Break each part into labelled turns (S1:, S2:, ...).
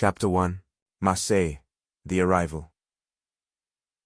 S1: Chapter 1. Marseille. The Arrival.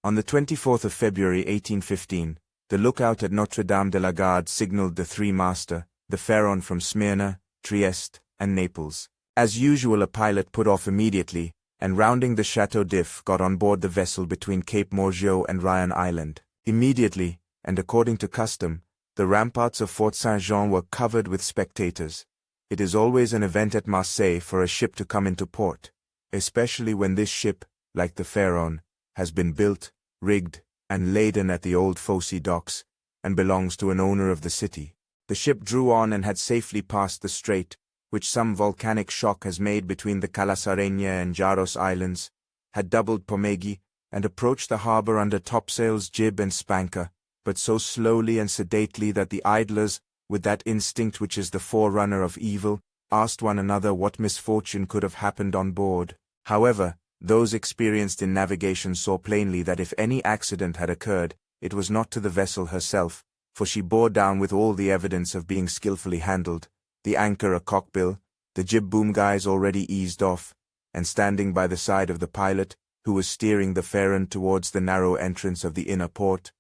S1: On the 24th of February 1815, the lookout at Notre-Dame de la Garde signaled the three-master, the Pharaon from Smyrna, Trieste, and Naples. As usual, a pilot put off immediately, and rounding the Chateau d'If got on board the vessel between Cape Morgiou and Ryan Island. Immediately, and according to custom, the ramparts of Fort Saint-Jean were covered with spectators. It is always an event at Marseille for a ship to come into port, especially when this ship, like the Pharaon, has been built, rigged, and laden at the old Fosse docks, and belongs to an owner of the city. The ship drew on and had safely passed the strait, which some volcanic shock has made between the Calasareña and Jaros Islands, had doubled Pomegui, and approached the harbor under topsails, jib, and spanker, but so slowly and sedately that the idlers, with that instinct which is the forerunner of evil, asked one another what misfortune could have happened on board. However, those experienced in navigation saw plainly that if any accident had occurred, it was not to the vessel herself, for she bore down with all the evidence of being skillfully handled, the anchor a cockbill, the jib-boom guys already eased off, and standing by the side of the pilot, who was steering the Pharaon towards the narrow entrance of the inner port,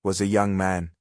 S1: was a young man,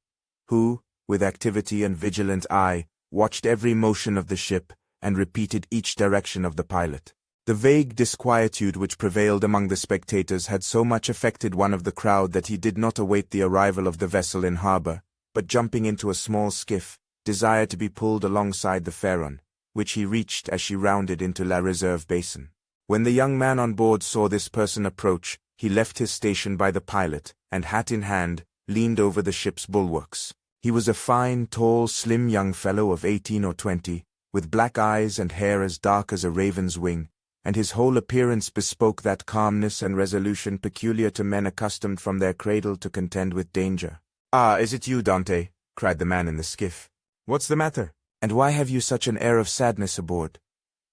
S1: who, with activity and vigilant eye, watched every motion of the ship, and repeated each direction of the pilot. The vague disquietude which prevailed among the spectators had so much affected one of the crowd that he did not await the arrival of the vessel in harbor, but jumping into a small skiff, desired to be pulled alongside the Pharaon, which he reached as she rounded into La Reserve Basin. When the young man on board saw this person approach, he left his station by the pilot, and hat in hand, leaned over the ship's bulwarks. He was a fine, tall, slim young fellow of 18 or 20, with black eyes and hair as dark as a raven's wing, and his whole appearance bespoke that calmness and resolution peculiar to men accustomed from their cradle to contend with danger. "Ah, is it you, Dante?" cried the man in the skiff. "What's the matter? And why have you such an air of sadness aboard?"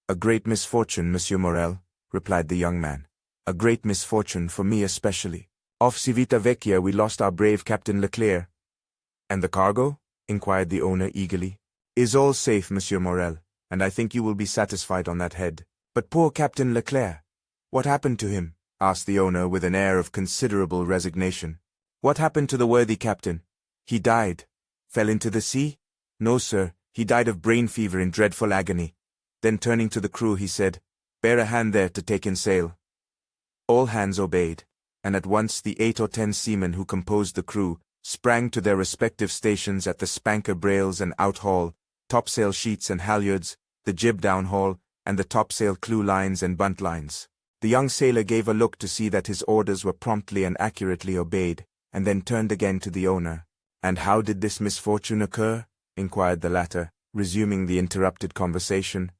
S1: "A great misfortune, Monsieur Morel," replied the young man. "A great misfortune for me especially. Off Civitavecchia we lost our brave Captain Leclerc." "And the cargo?" inquired the owner eagerly. "Is all safe, Monsieur Morel, and I think you will be satisfied on that head." "But poor Captain Leclerc, what happened to him?" asked the owner with an air of considerable resignation. "What happened to the worthy captain? He died. Fell into the sea?" "No, sir, he died of brain fever in dreadful agony." Then turning to the crew he said, "Bear a hand there to take in sail." All hands obeyed, and at once the 8 or 10 seamen who composed the crew sprang to their respective stations at the spanker brails and outhaul, topsail sheets and halyards, the jib downhaul, and the topsail clew lines and bunt lines. The young sailor gave a look to see that his orders were promptly and accurately obeyed, and then turned again to the owner. "And how did this misfortune occur?" inquired the latter, resuming the interrupted conversation.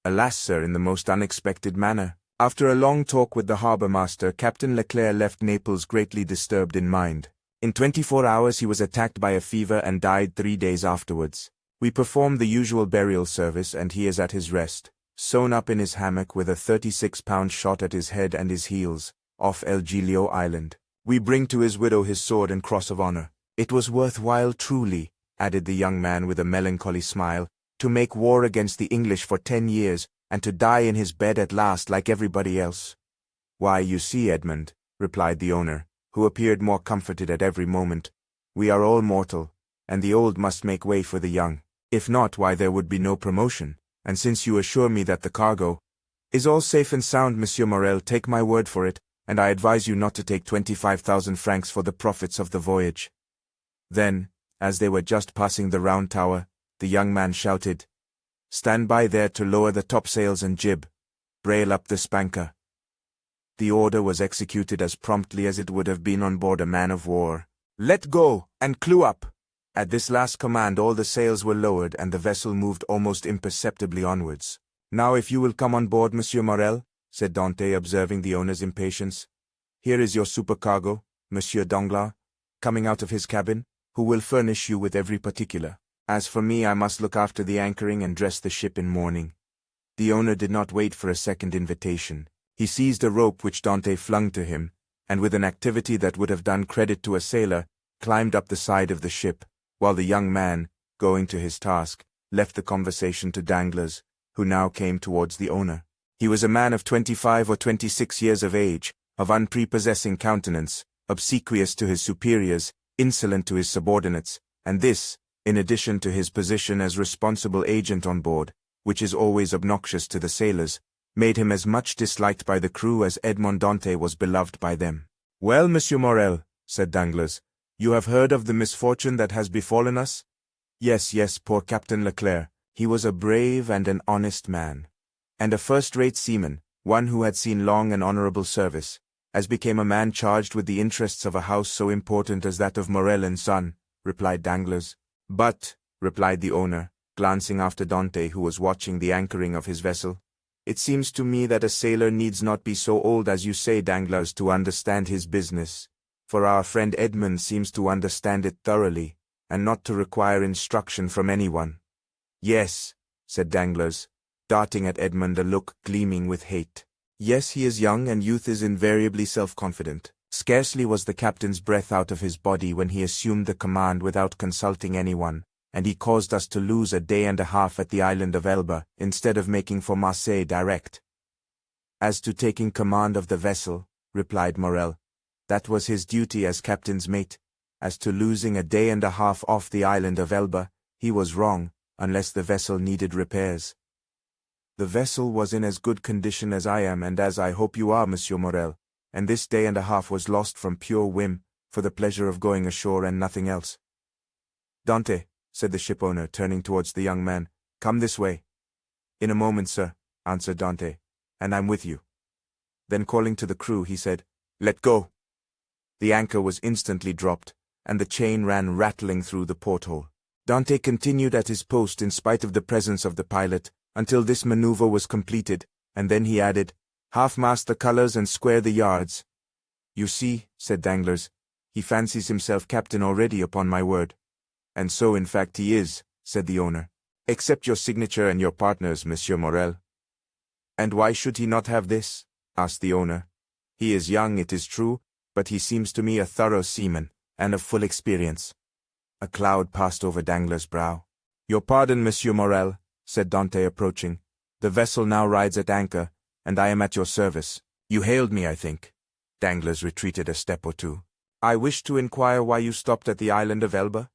S1: "Alas, sir, in the most unexpected manner. After a long talk with the harbour-master, Captain Leclerc left Naples greatly disturbed in mind. In 24 hours he was attacked by a fever and died 3 days afterwards. We performed the usual burial service, and he is at his rest, sewn up in his hammock with a 36-pound shot at his head and his heels, off El Giglio Island. We bring to his widow his sword and cross of honor. It was worthwhile truly," added the young man with a melancholy smile, "to make war against the English for 10 years, and to die in his bed at last like everybody else." "Why, you see, Edmund," replied the owner, who appeared more comforted at every moment, "we are all mortal, and the old must make way for the young. If not, why there would be no promotion, and since you assure me that the cargo is all safe and sound, Monsieur Morel, take my word for it, and I advise you not to take 25,000 francs for the profits of the voyage." Then, as they were just passing the round tower, the young man shouted, "Stand by there to lower the topsails and jib. Brail up the spanker." The order was executed as promptly as it would have been on board a man-of-war. "Let go, and clew up!" At this last command all the sails were lowered and the vessel moved almost imperceptibly onwards. "Now if you will come on board, Monsieur Morel," said Dante, observing the owner's impatience. "Here is your supercargo, Monsieur Danglars, coming out of his cabin, who will furnish you with every particular. As for me, I must look after the anchoring and dress the ship in mourning." The owner did not wait for a second invitation. He seized a rope which Dante flung to him, and with an activity that would have done credit to a sailor, climbed up the side of the ship, while the young man, going to his task, left the conversation to Danglars, who now came towards the owner. He was a man of 25 or 26 years of age, of unprepossessing countenance, obsequious to his superiors, insolent to his subordinates, and this, in addition to his position as responsible agent on board, which is always obnoxious to the sailors, made him as much disliked by the crew as Edmond Dantès was beloved by them. "Well, Monsieur Morel," said Danglars, "you have heard of the misfortune that has befallen us?" "Yes, yes, poor Captain Leclerc. He was a brave and an honest man, and a first-rate seaman, one who had seen long and honorable service, as became a man charged with the interests of a house so important as that of Morel and Son," replied Danglars. "But," replied the owner, glancing after Dantès, who was watching the anchoring of his vessel, "it seems to me that a sailor needs not be so old as you say, Danglars, to understand his business, for our friend Edmond seems to understand it thoroughly, and not to require instruction from anyone." "Yes," said Danglars, darting at Edmond a look gleaming with hate. "Yes, he is young, and youth is invariably self-confident." Scarcely was the captain's breath out of his body when he assumed the command without consulting anyone, and he caused us to lose a day and a half at the island of Elba, instead of making for Marseille direct. "As to taking command of the vessel," replied Morel, "that was his duty as captain's mate. As to losing a day and a half off the island of Elba, he was wrong, unless the vessel needed repairs." "The vessel was in as good condition as I am, and as I hope you are, Monsieur Morel, and this day and a half was lost from pure whim, for the pleasure of going ashore and nothing else." "Dantès," said the shipowner, turning towards the young man, "come this way." "In a moment, sir," answered Dantès, "and I'm with you." Then calling to the crew, he said, "Let go." The anchor was instantly dropped, and the chain ran rattling through the porthole. Dantès continued at his post in spite of the presence of the pilot, until this maneuver was completed, and then he added, "Half-mast the colors and square the yards." "You see," said Danglars, "he fancies himself captain already, upon my word." "And so in fact he is," said the owner. "Accept your signature and your partner's, Monsieur Morel." "And why should he not have this?" asked the owner. "He is young, it is true, but he seems to me a thorough seaman, and of full experience." A cloud passed over Danglars' brow. "Your pardon, Monsieur Morel," said Dantès, approaching. "The vessel now rides at anchor, and I am at your service. You hailed me, I think." Danglars retreated a step or two. "I wish to inquire why you stopped at the island of Elba?"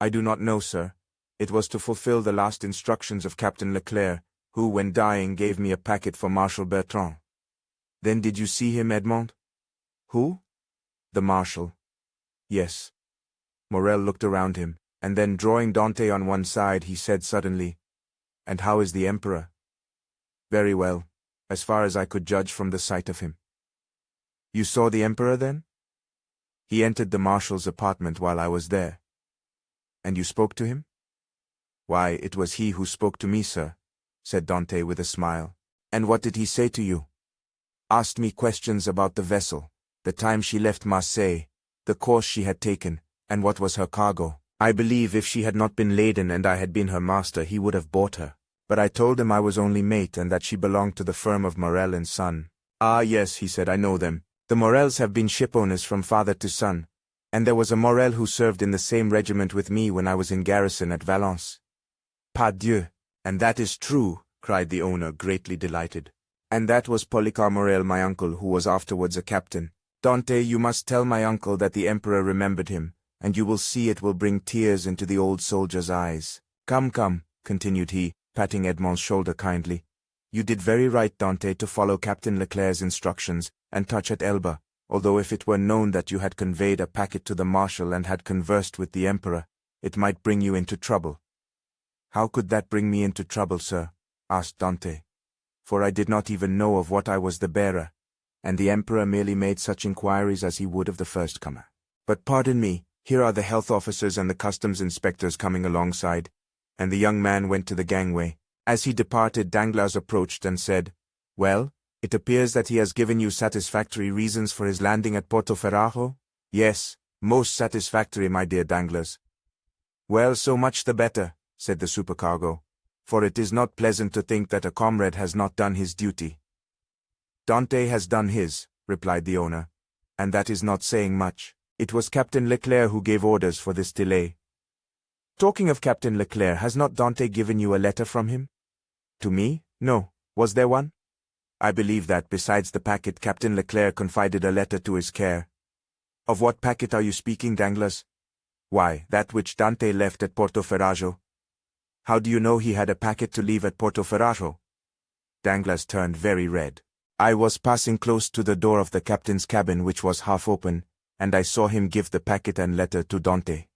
S1: "I do not know, sir. It was to fulfill the last instructions of Captain Leclerc, who, when dying, gave me a packet for Marshal Bertrand." "Then did you see him, Edmond?" "Who?" "The Marshal." "Yes." Morel looked around him, and then drawing Dantès on one side, he said suddenly, "And how is the Emperor?" "Very well, as far as I could judge from the sight of him." "You saw the Emperor, then?" "He entered the Marshal's apartment while I was there." "And you spoke to him?" "Why, it was he who spoke to me, sir," said Dantès with a smile. "And what did he say to you?" "Asked me questions about the vessel, the time she left Marseille, the course she had taken, and what was her cargo. I believe if she had not been laden and I had been her master, he would have bought her. But I told him I was only mate and that she belonged to the firm of Morel and Son." "Ah, yes," he said, "I know them. The Morels have been shipowners from father to son, and there was a Morel who served in the same regiment with me when I was in garrison at Valence." "Pardieu! And that is true," cried the owner, greatly delighted. "And that was Policar Morel, my uncle, who was afterwards a captain. Dantès, you must tell my uncle that the Emperor remembered him, and you will see it will bring tears into the old soldier's eyes. Come, come," continued he, patting Edmond's shoulder kindly. "You did very right, Dantès, to follow Captain Leclerc's instructions, and touch at Elba, although if it were known that you had conveyed a packet to the Marshal and had conversed with the Emperor, it might bring you into trouble." "How could that bring me into trouble, sir?" asked Dantès. "For I did not even know of what I was the bearer, and the Emperor merely made such inquiries as he would of the first comer. But pardon me, here are the health officers and the customs inspectors coming alongside," and the young man went to the gangway. As he departed, Danglars approached and said, "Well, it appears that he has given you satisfactory reasons for his landing at Portoferrajo?" "Yes, most satisfactory, my dear Danglars." "Well, so much the better," said the supercargo, "for it is not pleasant to think that a comrade has not done his duty." "Dantès has done his," replied the owner, "and that is not saying much. It was Captain Leclerc who gave orders for this delay." "Talking of Captain Leclerc, has not Dantès given you a letter from him?" "To me? No. Was there one?" I believe that, besides the packet, Captain Leclerc confided a letter to his care. Of what packet are you speaking, Danglars? Why, that which Dante left at Portoferrajo. How do you know he had a packet to leave at Portoferrajo? Danglars turned very red. I was passing close to the door of the captain's cabin, which was half open, and I saw him give the packet and letter to Dante.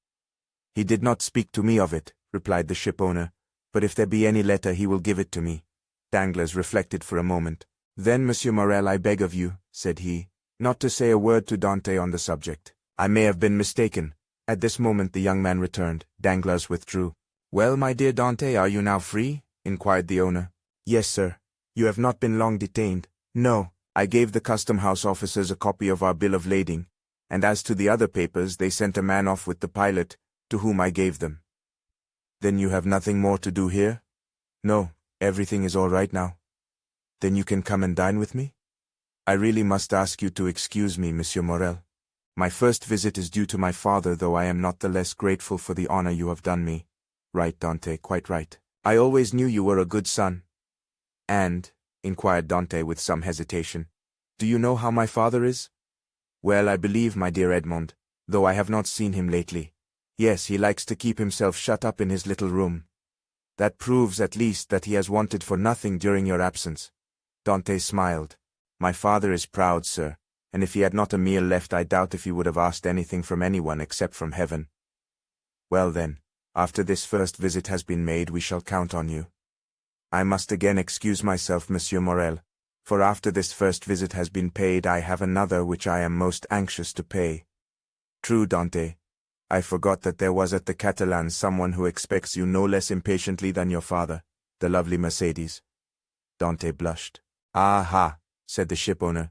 S1: He did not speak to me of it, replied the shipowner, but if there be any letter he will give it to me. Danglars reflected for a moment. Then, Monsieur Morel, I beg of you, said he, not to say a word to Dante on the subject. I may have been mistaken. At this moment the young man returned. Danglars withdrew. Well, my dear Dante, are you now free? Inquired the owner. Yes, sir. You have not been long detained. No, I gave the custom house officers a copy of our bill of lading, and as to the other papers, they sent a man off with the pilot, to whom I gave them. Then you have nothing more to do here? No, everything is all right now. Then you can come and dine with me? I really must ask you to excuse me, Monsieur Morel. My first visit is due to my father, though I am not the less grateful for the honor you have done me. Right, Dante, quite right. I always knew you were a good son. And, inquired Dante with some hesitation, do you know how my father is? Well, I believe, my dear Edmond, though I have not seen him lately. Yes, he likes to keep himself shut up in his little room. That proves, at least, that he has wanted for nothing during your absence. Dante smiled. My father is proud, sir, and if he had not a meal left, I doubt if he would have asked anything from anyone except from heaven. Well then, after this first visit has been made, we shall count on you. I must again excuse myself, Monsieur Morel, for after this first visit has been paid, I have another which I am most anxious to pay. True, Dante. I forgot that there was at the Catalans someone who expects you no less impatiently than your father, the lovely Mercedes. Dante blushed. Ah, said the shipowner.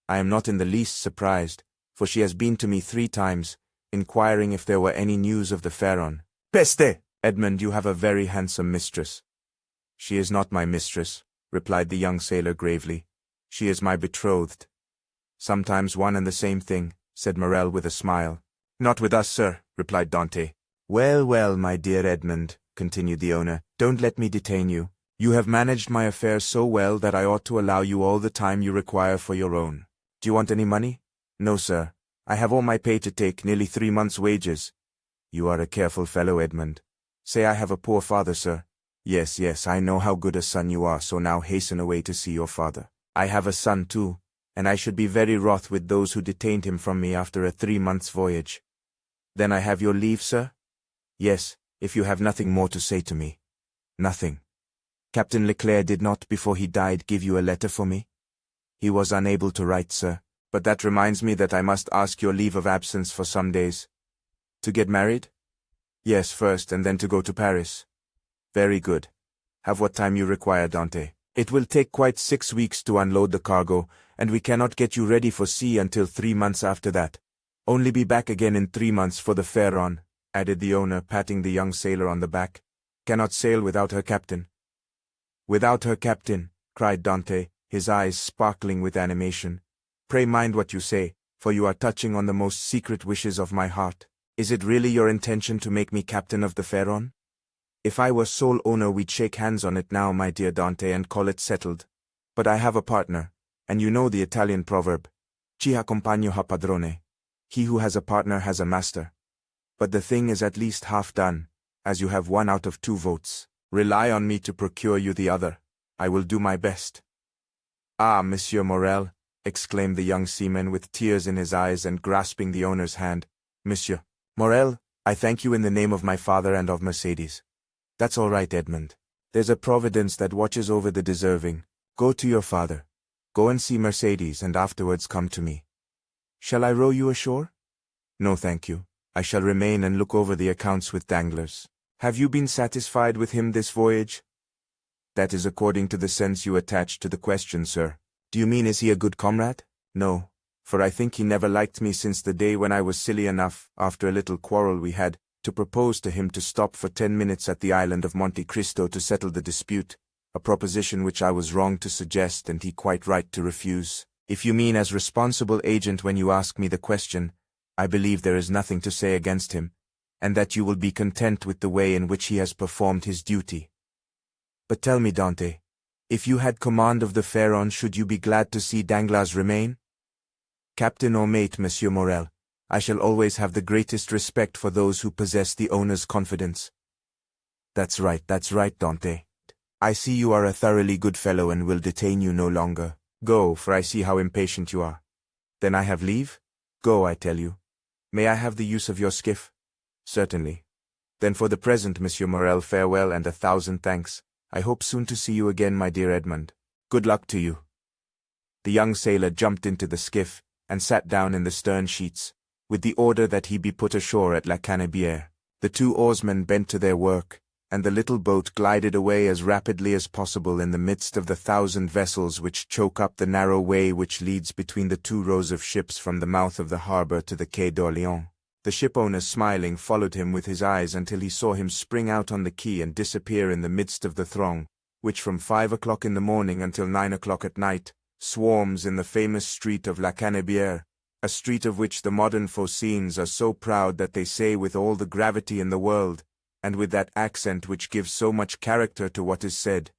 S1: I am not in the least surprised, for she has been to me 3 times, inquiring if there were any news of the Pharaon. Peste! Edmond, you have a very handsome mistress. She is not my mistress, replied the young sailor gravely. She is my betrothed. Sometimes one and the same thing, said Morel with a smile. Not with us, sir, replied Dante. Well, my dear Edmond, continued the owner, don't let me detain you. You have managed my affairs so well that I ought to allow you all the time you require for your own. Do you want any money? No, sir. I have all my pay to take, nearly 3 months' wages. You are a careful fellow, Edmond. Say I have a poor father, sir. Yes, I know how good a son you are, so now hasten away to see your father. I have a son too, and I should be very wroth with those who detained him from me after a 3 months' voyage. Then I have your leave, sir? Yes, if you have nothing more to say to me. Nothing. Captain Leclerc did not, before he died, give you a letter for me? He was unable to write, sir, but that reminds me that I must ask your leave of absence for some days. To get married? Yes, first, and then to go to Paris. Very good. Have what time you require, Dante. It will take quite 6 weeks to unload the cargo, and we cannot get you ready for sea until 3 months after that. Only be back again in 3 months for the Pharaon, added the owner, patting the young sailor on the back. Cannot sail without her captain. Without her captain, cried Dante, his eyes sparkling with animation. Pray mind what you say, for you are touching on the most secret wishes of my heart. Is it really your intention to make me captain of the Pharaon? If I were sole owner, we'd shake hands on it now, my dear Dante, and call it settled. But I have a partner, and you know the Italian proverb, chi ha compagno ha padrone. He who has a partner has a master. But the thing is at least half done, as you have 1 out of 2 votes. Rely on me to procure you the other. I will do my best. Ah, Monsieur Morel, exclaimed the young seaman with tears in his eyes and grasping the owner's hand. Monsieur Morel, I thank you in the name of my father and of Mercedes. That's all right, Edmond. There's a providence that watches over the deserving. Go to your father. Go and see Mercedes, and afterwards come to me. Shall I row you ashore? No, thank you. I shall remain and look over the accounts with Danglars. Have you been satisfied with him this voyage? That is according to the sense you attach to the question, sir. Do you mean, is he a good comrade? No, for I think he never liked me since the day when I was silly enough, after a little quarrel we had, to propose to him to stop for 10 minutes at the island of Monte Cristo to settle the dispute, a proposition which I was wrong to suggest and he quite right to refuse. If you mean as responsible agent when you ask me the question, I believe there is nothing to say against him, and that you will be content with the way in which he has performed his duty. But tell me, Dante, If you had command of the Pharaon, should you be glad to see Danglars remain? Captain or mate, Monsieur Morel, I shall always have the greatest respect for those who possess the owner's confidence. That's right, Dante. I see you are a thoroughly good fellow and will detain you no longer. Go, for I see how impatient you are. Then I have leave? Go, I tell you. May I have the use of your skiff? Certainly. Then for the present, Monsieur Morel, farewell and 1,000 thanks. I hope soon to see you again, my dear Edmond. Good luck to you. The young sailor jumped into the skiff and sat down in the stern sheets, with the order that he be put ashore at La Canebière. The 2 oarsmen bent to their work, and the little boat glided away as rapidly as possible in the midst of the 1,000 vessels which choke up the narrow way which leads between the 2 rows of ships from the mouth of the harbor to the Quai d'Orléans. The shipowner, smiling, followed him with his eyes until he saw him spring out on the quay and disappear in the midst of the throng, which from 5 o'clock in the morning until 9 o'clock at night swarms in the famous street of La Canebière, a street of which the modern Phocéens are so proud that they say with all the gravity in the world, and with that accent which gives so much character to what is said,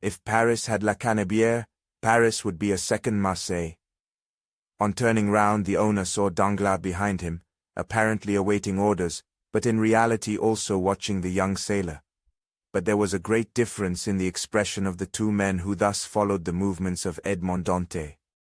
S1: if Paris had La Canebière, Paris would be a second Marseille. On turning round, the owner saw Danglars behind him, apparently awaiting orders, but in reality also watching the young sailor. But there was a great difference in the expression of the 2 men who thus followed the movements of Edmond Dantès.